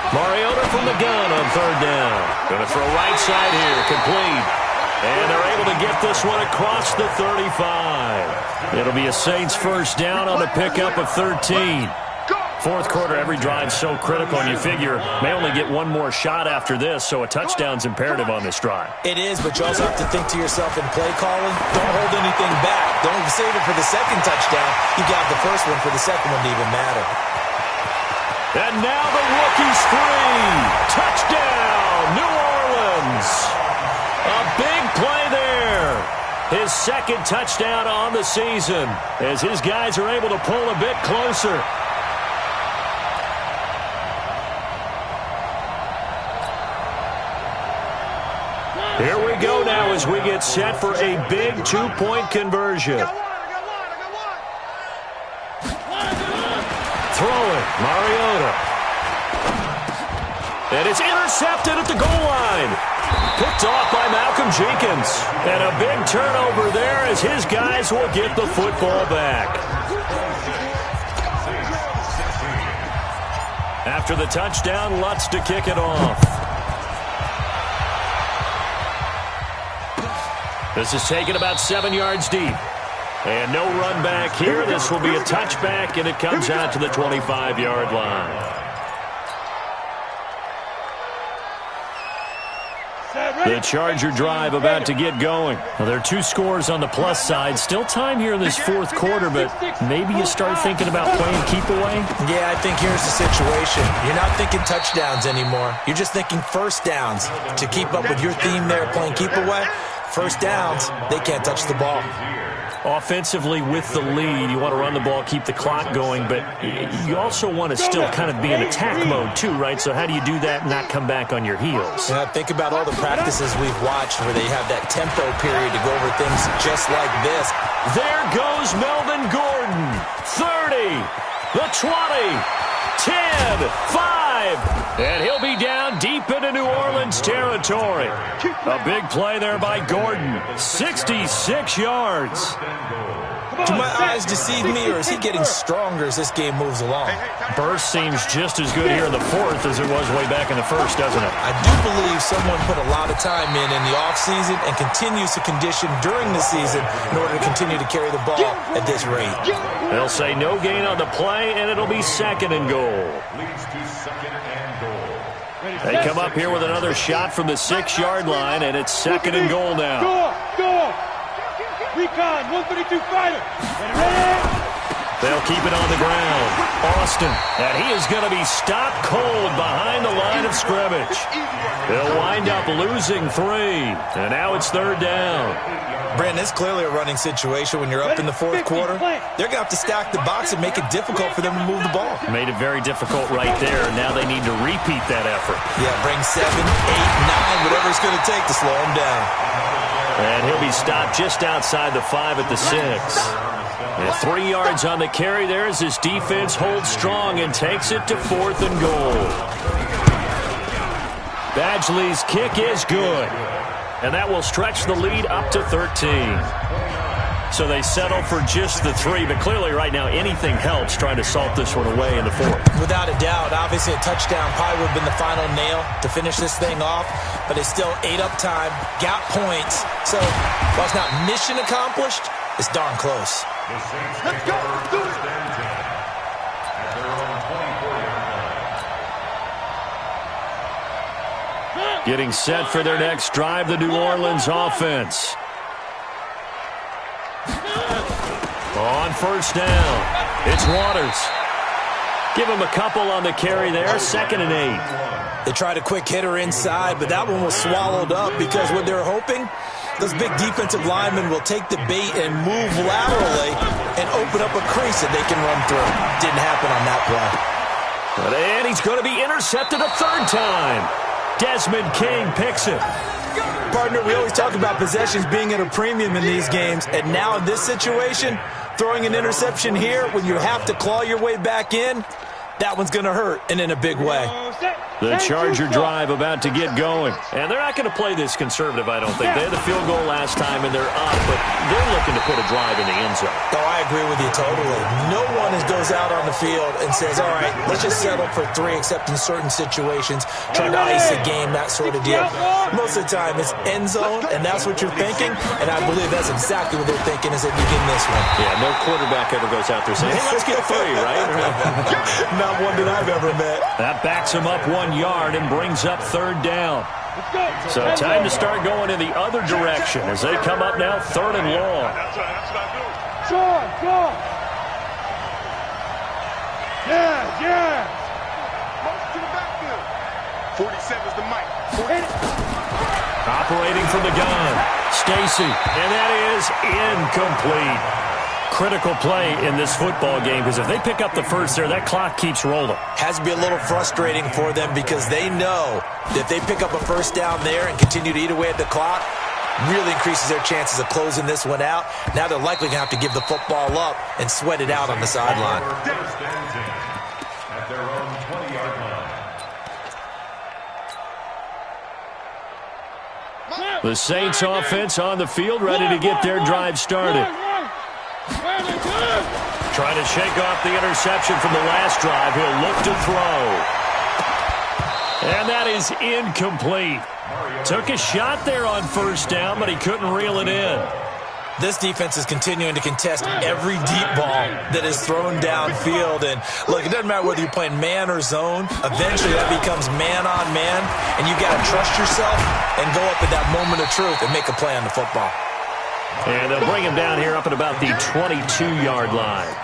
A: Mariota from the gun on third down. Going to throw right side here, complete. And they're able to get this one across the 35. It'll be a Saints first down on a pickup of 13. Fourth quarter, every drive so critical, and you figure may only get one more shot after this, so a touchdown's imperative on this drive.
C: It is, but you also have to think to yourself in play calling, don't hold anything back. Don't save it for the second touchdown. You got the first one for the second one to even matter.
A: And now the rookie's free. Touchdown, New Orleans. A big play there. His second touchdown on the season as his guys are able to pull a bit closer. Here we go now as we get set for a big two-point conversion. Throw it, Mariota. And it's intercepted at the goal line. Picked off by Malcolm Jenkins. And a big turnover there as his guys will get the football back. After the touchdown, Lutz to kick it off. This is taken about 7 yards deep. And no run back here. This will be a touchback, and it comes out to the 25-yard line. The Charger drive about to get going. Well, there are two scores on the plus side. Still time here in this fourth quarter, but maybe you start thinking about playing keep away?
C: Yeah, I think here's the situation. You're not thinking touchdowns anymore. You're just thinking first downs. To keep up with your theme there, playing keep away, first downs, they can't touch the ball.
A: Offensively with the lead, you want to run the ball, keep the clock going, but you also want to still kind of be in attack mode too, right? So how do you do that and not come back on your heels?
C: Yeah, think about all the practices we've watched where they have that tempo period to go over things just like this.
A: There goes Melvin Gordon. 30, the 20, 10, 5, and he'll be down deep into New Orleans territory. A big play there by Gordon. 66 yards.
C: Do my eyes deceive me, or is he getting stronger as this game moves along?
A: Burst seems just as good here in the fourth as it was way back in the first, doesn't it?
C: I do believe someone put a lot of time in the offseason and continues to condition during the season in order to continue to carry the ball at this rate.
A: They'll say no gain on the play, and it'll be second and goal. They come up here with another shot from the 6-yard line, and it's second and goal now.
E: Go! Recon, 132 fighter.
A: They'll keep it on the ground. Austin, and he is going to be stopped cold behind the line of scrimmage. They'll wind up losing 3, and now it's third down.
C: Brandon, it's clearly a running situation when you're up in the fourth quarter. They're going to have to stack the box and make it difficult for them to move the ball.
A: Made it very difficult right there. Now they need to repeat that effort.
C: Yeah, bring 7, 8, 9, whatever it's going to take to slow them down.
A: And he'll be stopped just outside the 5 at the 6. And 3 yards on the carry there as his defense holds strong and takes it to fourth and goal. Badgley's kick is good. And that will stretch the lead up to 13. So they settle for just the 3, but clearly right now anything helps trying to salt this one away in the fourth.
C: Without a doubt, obviously a touchdown probably would have been the final nail to finish this thing off, but it's still ate up time, got points. So while it's not mission accomplished, it's darn close.
B: Let's go. Do it.
A: Getting set for their next drive, the New Orleans offense. On first down, it's Waters. Give him a couple on the carry there, 2nd and 8.
C: They tried a quick hitter inside, but that one was swallowed up because what they're hoping, those big defensive linemen will take the bait and move laterally and open up a crease that they can run through. Didn't happen on that play.
A: And he's going to be intercepted a 3rd time. Desmond King picks it.
C: Partner, we always talk about possessions being at a premium in these games, and now in this situation, throwing an interception here when you have to claw your way back in, that one's going to hurt, and in a big way.
A: The Charger drive about to get going. And they're not going to play this conservative, I don't think. They had the field goal last time, and they're up, but they're looking to put a drive in the end zone.
C: Oh, I agree with you totally. No one goes out on the field and says, all right, let's just settle for 3, except in certain situations, trying to ice a game, that sort of deal. Most of the time, it's end zone, and that's what you're thinking, and I believe that's exactly what they're thinking as they begin this one.
A: Yeah, no quarterback ever goes out there saying, hey, let's get 3, right?
C: Not one that I've ever met.
A: That backs him up 1 yard and brings up 3rd down. So time to start going in the other direction as they come up now 3rd and long.
E: That's what I do. Sean. Yeah.
B: March to the backfield. 47's the mic.
A: Operating from the gun, Stacy, and that is incomplete. Critical play in this football game because if they pick up the first there, that clock keeps rolling.
C: Has to be a little frustrating for them because they know that if they pick up a first down there and continue to eat away at the clock, really increases their chances of closing this one out. Now they're likely going to have to give the football up and sweat it out on the sideline.
D: At their own 20-yard line.
A: The Saints offense on the field ready to get their drive started. Trying to shake off the interception from the last drive. He'll look to throw. And that is incomplete. Took a shot there on first down, but he couldn't reel it in.
C: This defense is continuing to contest every deep ball that is thrown downfield. And, look, it doesn't matter whether you're playing man or zone. Eventually that becomes man on man, and you've got to trust yourself and go up at that moment of truth and make a play on the football.
A: And they'll bring him down here up at about the 22-yard line.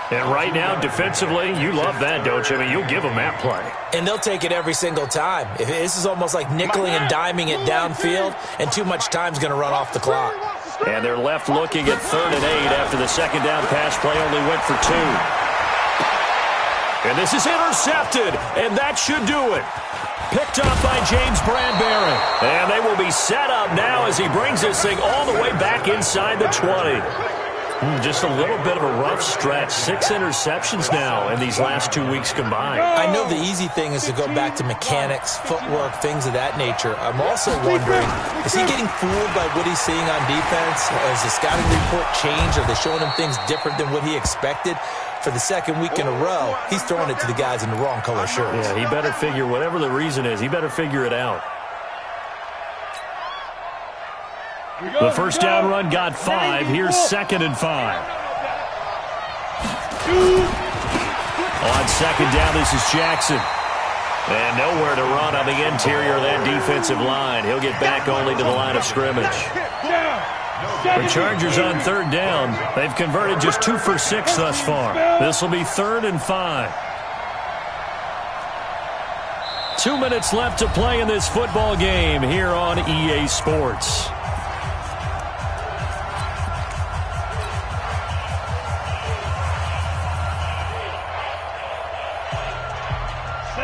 A: And right now, defensively, you love that, don't you? I mean, you'll give them that play.
C: And they'll take it every single time. This is almost like nickeling and diming it downfield, and too much time's going to run off the clock.
A: And they're left looking at 3rd and 8 after the 2nd down pass play only went for 2. And this is intercepted, and that should do it. Picked up by James Bradbury. And they will be set up now as he brings this thing all the way back inside the 20. Just a little bit of a rough stretch. 6 interceptions now in these last 2 weeks combined.
C: I know the easy thing is to go back to mechanics, footwork, things of that nature. I'm also wondering, is he getting fooled by what he's seeing on defense? Has the scouting report changed? Are they showing him things different than what he expected? For the 2nd week in a row, he's throwing it to the guys in the wrong color shirts.
A: Yeah, he better figure, whatever the reason is, he better figure it out. The first down run got 5. Here's 2nd and 5. On 2nd down, this is Jackson. And nowhere to run on the interior of that defensive line. He'll get back only to the line of scrimmage. The Chargers on 3rd down. They've converted just 2 for 6 thus far. This will be 3rd and 5. 2 minutes left to play in this football game here on EA Sports.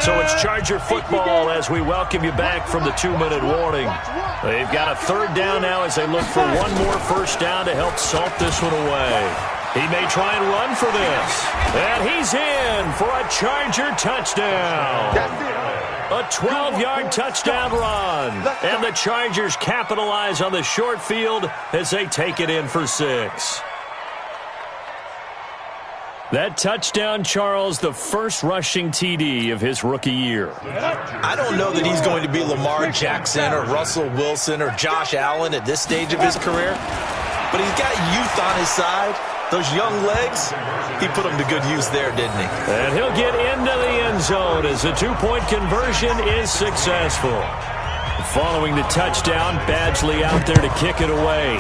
A: So it's Charger football as we welcome you back from the 2-minute warning. They've got a 3rd down now as they look for one more first down to help salt this one away. He may try and run for this. And he's in for a Charger touchdown. A 12-yard touchdown run. And the Chargers capitalize on the short field as they take it in for 6. That touchdown, Charles, the first rushing TD of his rookie year.
C: I don't know that he's going to be Lamar Jackson or Russell Wilson or Josh Allen at this stage of his career, but he's got youth on his side. Those young legs, he put them to good use there, didn't he?
A: And he'll get into the end zone as the 2-point conversion is successful. Following the touchdown, Badgley out there to kick it away.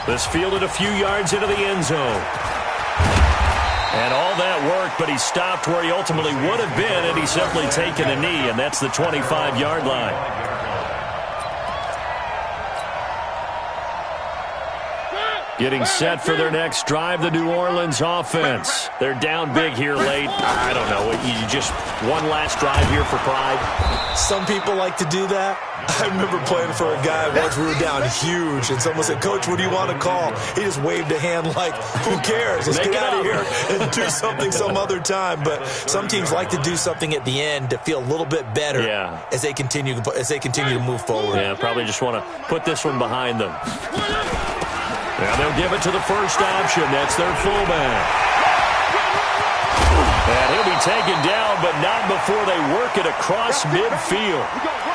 A: This fielded a few yards into the end zone. And all that worked, but he stopped where he ultimately would have been had he simply taken a knee, and that's the 25-yard line. Getting set for their next drive, the New Orleans offense. They're down big here late. I don't know. You just one last drive here for pride.
C: Some people like to do that. I remember playing for a guy once. We were down huge, and someone said, "Coach, what do you want to call?" He just waved a hand like, "Who cares? Let's get out of here and do something some other time." But some teams like to do something at the end to feel a little bit better as they continue to move forward.
A: Yeah, probably just want to put this one behind them. Now they'll give it to the first option. That's their fullback. And he'll be taken down, but not before they work it across midfield.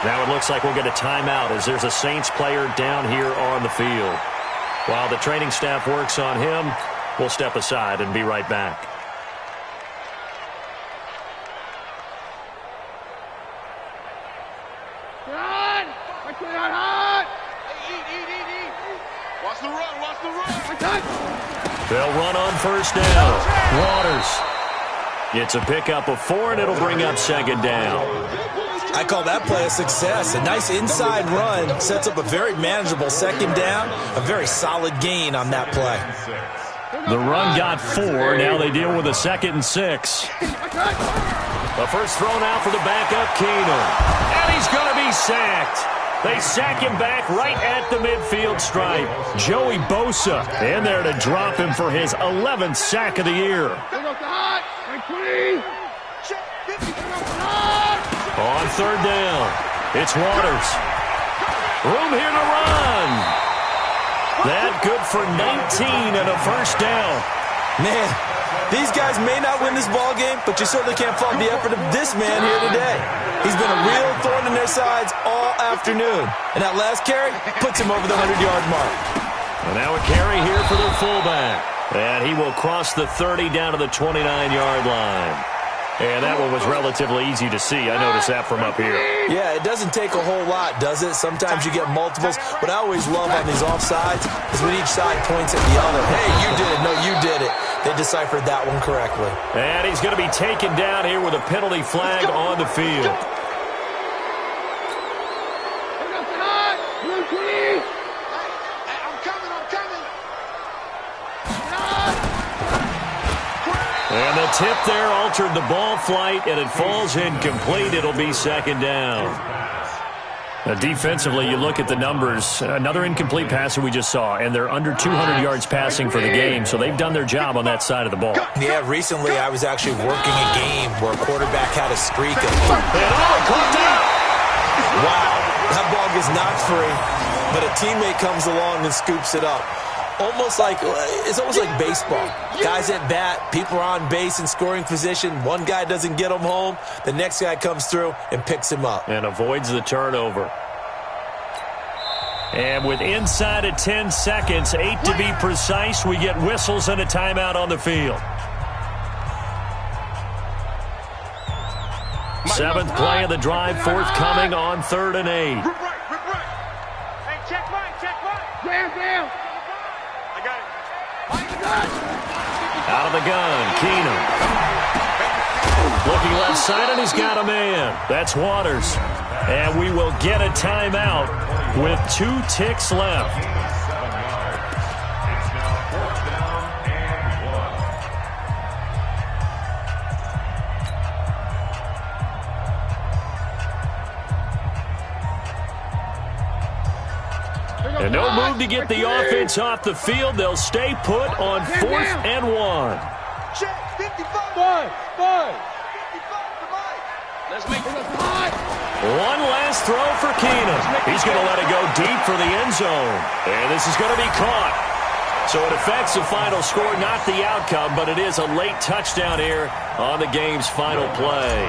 A: Now it looks like we'll get a timeout as there's a Saints player down here on the field. While the training staff works on him, we'll step aside and be right back. They'll run on first down. Waters gets a pickup of 4, and it'll bring up second down.
C: I call that play a success. A nice inside run sets up a very manageable second down. A very solid gain on that play.
A: The run got 4. Now they deal with a 2nd and 6. The first throw now for the backup, Keenum. And he's going to be sacked. They sack him back right at the midfield stripe. Joey Bosa in there to drop him for his 11th sack of the year. On third down, it's Waters. Room here to run. That good for 19 and a first down.
C: Man, these guys may not win this ball game, but you certainly can't fault the effort of this man here today. He's been a real thorn in their sides all afternoon. And that last carry puts him over the 100-yard mark.
A: And now a carry here for their fullback. And he will cross the 30 down to the 29-yard line. And that one was relatively easy to see. I noticed that from up here.
C: Yeah, it doesn't take a whole lot, does it? Sometimes you get multiples. What I always love on these offsides is when each side points at the other. Hey, you did it. No, you did it. They deciphered that one correctly.
A: And he's going to be taken down here with a penalty flag on the field. And the tip there altered the ball flight, and it falls incomplete. It'll be second down. Now, defensively, you look at the numbers. Another incomplete pass that we just saw, and they're under 200 yards passing for the game, so they've done their job on that side of the ball.
C: Yeah, recently I was actually working a game where a quarterback had a streak of... Wow, that ball gets knocked free, but a teammate comes along and scoops it up. It's almost like baseball. Guys at bat, people are on base in scoring position. One guy doesn't get him home. The next guy comes through and picks him up.
A: And avoids the turnover. And with inside of 10 seconds, 8 to be precise, we get whistles and a timeout on the field. 7th play of the drive, forthcoming on 3rd and 8.
E: Hey, check mine. Down.
A: Out of the gun, Keenum. Looking left side, and he's got a man. That's Waters. And we will get a timeout with 2 ticks left. And no move to get the offense off the field. They'll stay put on 4th and 1.
B: Check, 55.
E: Five.
B: Let's make it.
A: One last throw for Keenum. He's going to let it go deep for the end zone. And this is going to be caught. So it affects the final score, not the outcome, but it is a late touchdown here on the game's final play.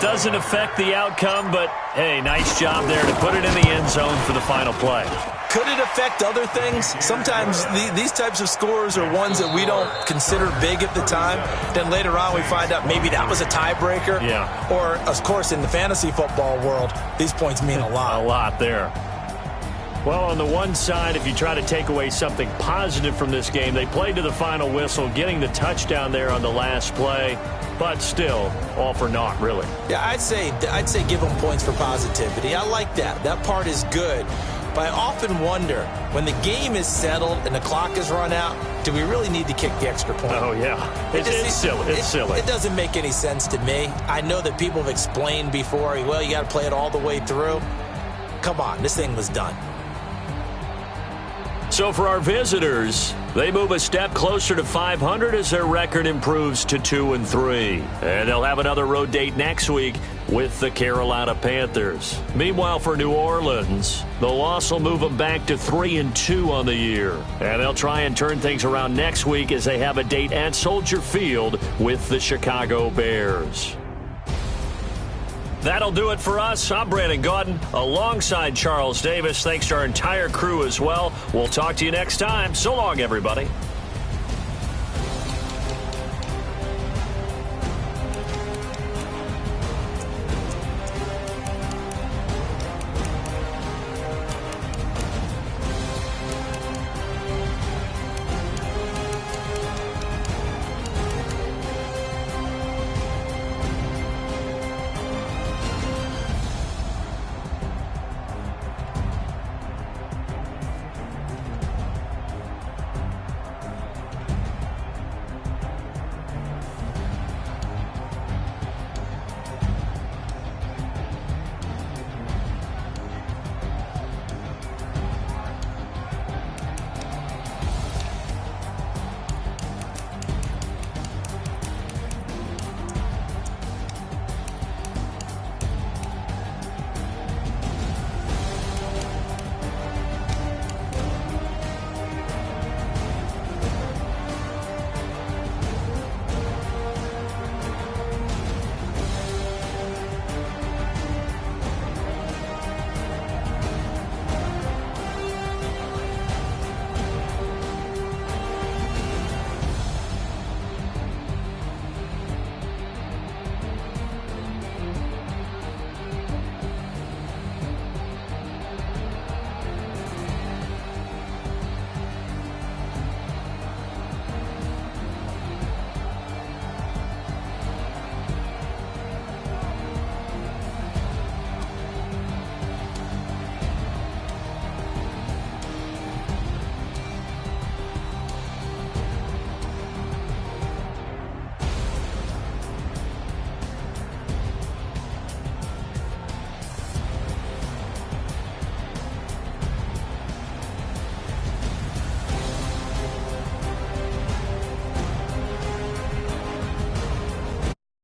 A: Doesn't affect the outcome, but, hey, nice job there to put it in the end zone for the final play.
C: Could it affect other things? Sometimes these types of scores are ones that we don't consider big at the time. Then later on we find out maybe that was a tiebreaker.
A: Yeah.
C: Or, of course, in the fantasy football world, these points mean a lot.
A: A lot there. Well, on the one side, if you try to take away something positive from this game, they played to the final whistle, getting the touchdown there on the last play, but still, all for naught, really.
C: Yeah, I'd say give them points for positivity. I like that. That part is good. But I often wonder, when the game is settled and the clock is run out, do we really need to kick the extra point?
A: Oh, yeah. It's silly. It's silly.
C: It doesn't make any sense to me. I know that people have explained before, well, you got to play it all the way through. Come on, this thing was done.
A: So for our visitors, they move a step closer to 500 as their record improves to 2-3. And they'll have another road date next week with the Carolina Panthers. Meanwhile, for New Orleans, the loss will move them back to 3-2 on the year. And they'll try and turn things around next week as they have a date at Soldier Field with the Chicago Bears. That'll do it for us. I'm Brandon Gaudin alongside Charles Davis. Thanks to our entire crew as well. We'll talk to you next time. So long, everybody.